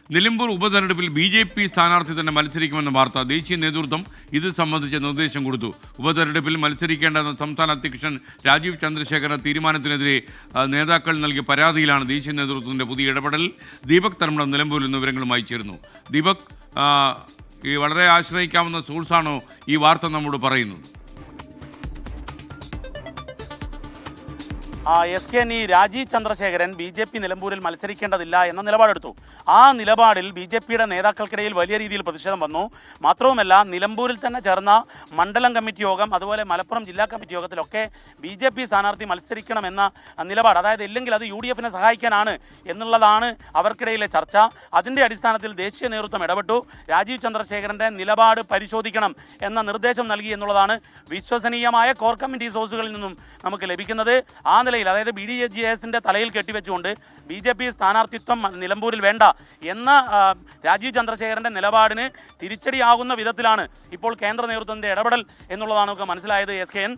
നിലമ്പൂർ ഉപതെരഞ്ഞെടുപ്പിൽ BJP സ്ഥാനാർത്ഥി തന്നെ മത്സരിക്കുമെന്ന വാർത്ത. ദേശീയ നേതൃത്വം ഇത് സംബന്ധിച്ച നിർദ്ദേശം കൊടുത്തു. ഉപതെരഞ്ഞെടുപ്പിൽ മത്സരിക്കേണ്ടെന്ന സംസ്ഥാന അധ്യക്ഷൻ രാജീവ് ചന്ദ്രശേഖരന്റെ തീരുമാനത്തിനെതിരെ നേതാക്കൾ നൽകിയ പരാതിയിലാണ് ദേശീയ നേതൃത്വത്തിന്റെ പുതിയ ഇടപെടൽ. ദീപക് തർമ്മടം നിലമ്പൂരിൽ നിന്ന് വിവരങ്ങളുമായി ചേരുന്നു. ദീപക്, ഈ വളരെ ആശ്രയിക്കാവുന്ന സോഴ്സാണോ ഈ വാർത്ത നമ്മോട് പറയുന്നത്? ഈ രാജീവ് ചന്ദ്രശേഖരൻ BJP നിലമ്പൂരിൽ മത്സരിക്കേണ്ടതില്ല എന്ന നിലപാടെടുത്തു. ആ നിലപാടിൽ BJPയുടെ നേതാക്കൾക്കിടയിൽ വലിയ രീതിയിൽ പ്രതിഷേധം വന്നു. മാത്രവുമല്ല, നിലമ്പൂരിൽ തന്നെ ചേർന്ന മണ്ഡലം കമ്മിറ്റി യോഗം, അതുപോലെ മലപ്പുറം ജില്ലാ കമ്മിറ്റി യോഗത്തിലൊക്കെ BJP സ്ഥാനാർത്ഥി മത്സരിക്കണമെന്ന നിലപാട്, അതായത് ഇല്ലെങ്കിൽ അത് UDFനെ സഹായിക്കാനാണ് എന്നുള്ളതാണ് അവർക്കിടയിലെ ചർച്ച. അതിൻ്റെ അടിസ്ഥാനത്തിൽ ദേശീയ നേതൃത്വം ഇടപെട്ടു. രാജീവ് ചന്ദ്രശേഖരൻ്റെ നിലപാട് പരിശോധിക്കണം എന്ന നിർദ്ദേശം നൽകി എന്നുള്ളതാണ് വിശ്വസനീയമായ കോർ കമ്മിറ്റി സോഴ്സുകളിൽ നിന്നും നമുക്ക് ലഭിക്കുന്നത്. ആ നിലയിൽ, അതായത് BDJSന്റെ തലയിൽ കെട്ടിവെച്ചുകൊണ്ട് BJP സ്ഥാനാർത്ഥിത്വം നിലമ്പൂരിൽ വേണ്ട എന്ന രാജീവ് ചന്ദ്രശേഖരന്റെ നിലപാടിന് തിരിച്ചടിയാകുന്ന വിധത്തിലാണ് ഇപ്പോൾ കേന്ദ്ര നേതൃത്വത്തിന്റെ ഇടപെടൽ എന്നുള്ളതാണ് നമുക്ക് മനസ്സിലായത്. SKN